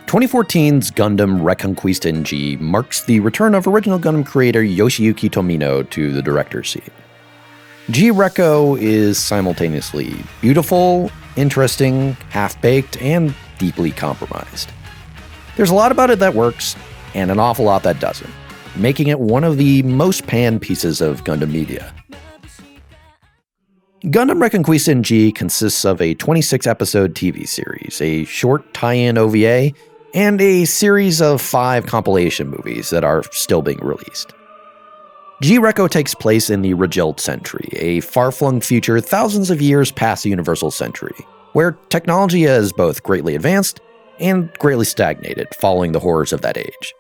2014's Gundam Reconguista in G marks the return of original Gundam creator Yoshiyuki Tomino to the director's seat. G-Reco is simultaneously beautiful, interesting, half-baked, and deeply compromised. There's a lot about it that works, and an awful lot that doesn't, making it one of the most panned pieces of Gundam media. Gundam Reconguista in G consists of a 26-episode TV series, a short tie-in OVA, and a series of 5 compilation movies that are still being released. G-Reco takes place in the Regild century, a far-flung future thousands of years past the Universal Century, where technology has both greatly advanced and greatly stagnated following the horrors of that age.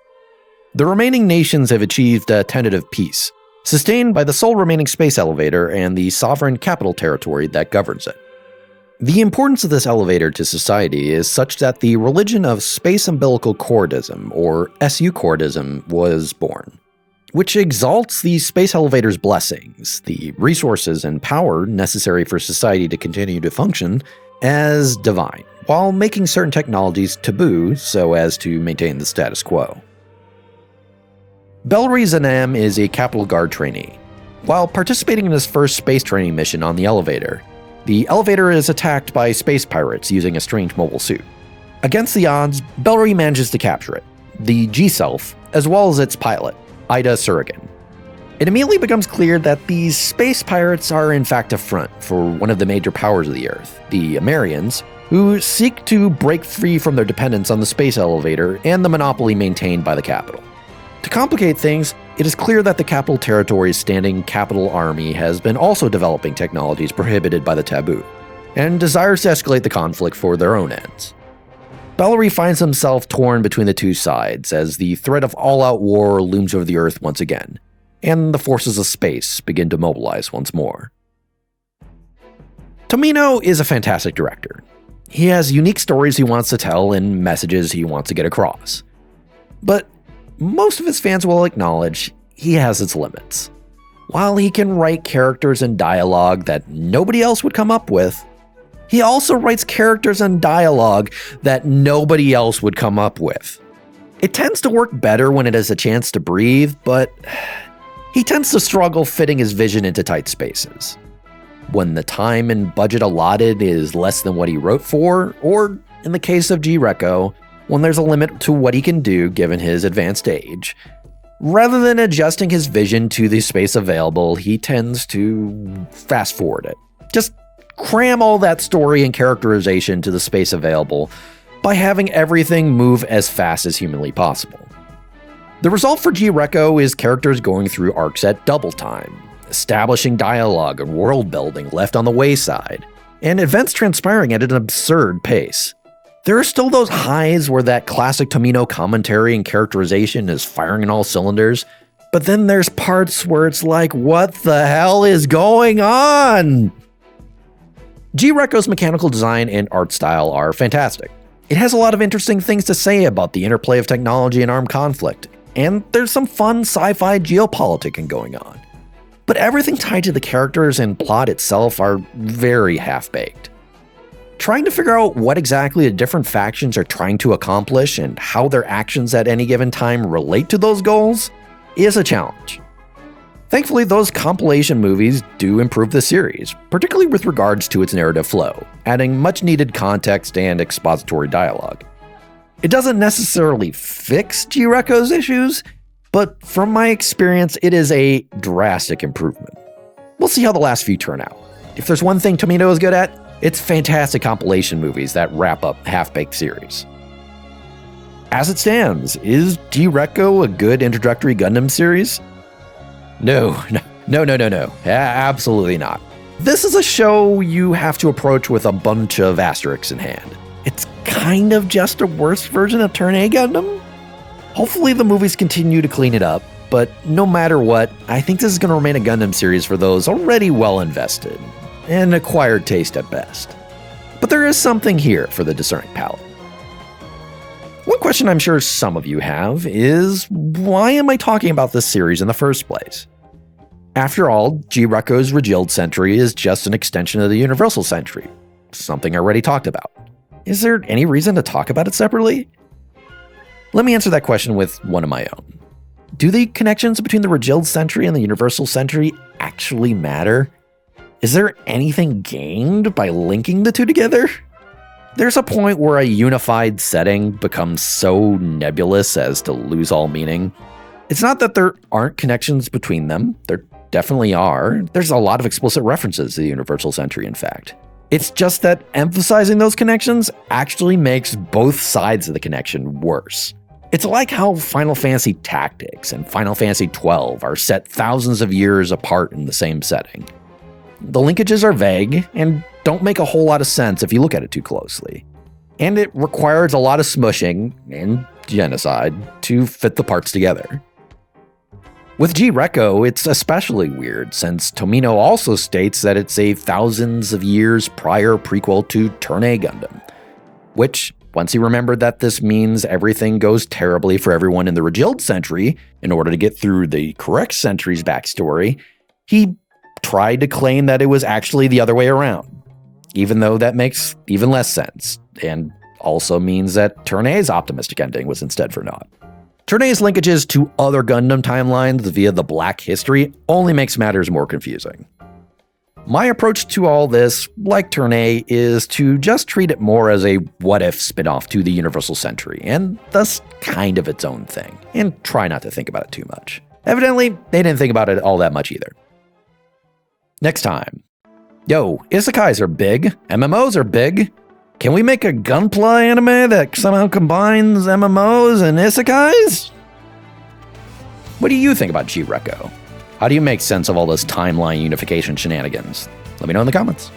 The remaining nations have achieved a tentative peace, sustained by the sole remaining space elevator and the sovereign capital territory that governs it. The importance of this elevator to society is such that the religion of space umbilical cordism, or SU cordism, was born, which exalts the space elevator's blessings, the resources and power necessary for society to continue to function, as divine, while making certain technologies taboo so as to maintain the status quo. Bellry Zanam is a Capital Guard trainee. While participating in his first space training mission on the elevator is attacked by space pirates using a strange mobile suit. Against the odds, Bellry manages to capture it, the G-Self, as well as its pilot, Ida Surrigan. It immediately becomes clear that these space pirates are in fact a front for one of the major powers of the Earth, the Amerians, who seek to break free from their dependence on the space elevator and the monopoly maintained by the capital. To complicate things, it is clear that the capital territory's standing capital army has been also developing technologies prohibited by the taboo, and desires to escalate the conflict for their own ends. Bellry finds himself torn between the two sides as the threat of all-out war looms over the Earth once again, and the forces of space begin to mobilize once more. Tomino is a fantastic director. He has unique stories he wants to tell and messages he wants to get across. But most of his fans will acknowledge he has its limits. While he can write characters and dialogue that nobody else would come up with, he also writes characters and dialogue that nobody else would come up with. It tends to work better when it has a chance to breathe, but he tends to struggle fitting his vision into tight spaces. When the time and budget allotted is less than what he wrote for, or in the case of G-Reco, when there's a limit to what he can do given his advanced age, rather than adjusting his vision to the space available, he tends to fast forward it. Just cram all that story and characterization to the space available by having everything move as fast as humanly possible. The result for G-Reco is characters going through arcs at double time, establishing dialogue and world building left on the wayside, and events transpiring at an absurd pace. There are still those highs where that classic Tomino commentary and characterization is firing on all cylinders, but then there's parts where it's like, what the hell is going on? G-Reco's mechanical design and art style are fantastic. It has a lot of interesting things to say about the interplay of technology and armed conflict, and there's some fun sci-fi geopoliticking going on. But everything tied to the characters and plot itself are very half-baked. Trying to figure out what exactly the different factions are trying to accomplish and how their actions at any given time relate to those goals is a challenge. Thankfully, those compilation movies do improve the series, particularly with regards to its narrative flow, adding much-needed context and expository dialogue. It doesn't necessarily fix G-Reco's issues, but from my experience, it is a drastic improvement. We'll see how the last few turn out. If there's one thing Tomino is good at, it's fantastic compilation movies that wrap up half-baked series. As it stands, is G-Reco a good introductory Gundam series? No, absolutely not. This is a show you have to approach with a bunch of asterisks in hand. It's kind of just a worse version of Turn A Gundam. Hopefully the movies continue to clean it up, but no matter what, I think this is going to remain a Gundam series for those already well invested. An acquired taste at best. But there is something here for the discerning palate. One question I'm sure some of you have is, why am I talking about this series in the first place? After all, G-Reco's Regild Century is just an extension of the Universal Century, something I already talked about. Is there any reason to talk about it separately? Let me answer that question with one of my own. Do the connections between the Regild Sentry and the Universal Sentry actually matter? Is there anything gained by linking the two together? There's a point where a unified setting becomes so nebulous as to lose all meaning. It's not that there aren't connections between them. There definitely are. There's a lot of explicit references to the Universal Sentry, in fact. It's just that emphasizing those connections actually makes both sides of the connection worse. It's like how Final Fantasy Tactics and Final Fantasy XII are set thousands of years apart in the same setting. The linkages are vague and don't make a whole lot of sense if you look at it too closely. And it requires a lot of smushing and genocide to fit the parts together. With G-Reco, it's especially weird since Tomino also states that it's a thousands of years prior prequel to Turn A Gundam, which, once he remembered that this means everything goes terribly for everyone in the Regild Sentry, in order to get through the correct Sentry's backstory, he tried to claim that it was actually the other way around, even though that makes even less sense, and also means that Turn A's optimistic ending was instead for naught. Turn A's linkages to other Gundam timelines via the Black History only makes matters more confusing. My approach to all this, like Turn A, is to just treat it more as a what-if spin-off to the Universal Sentry, and thus kind of its own thing, and try not to think about it too much. Evidently, they didn't think about it all that much either. Next time. Yo, isekais are big, MMOs are big. Can we make a Gunpla anime that somehow combines MMOs and isekais? What do you think about G-Reco? How do you make sense of all this timeline unification shenanigans? Let me know in the comments.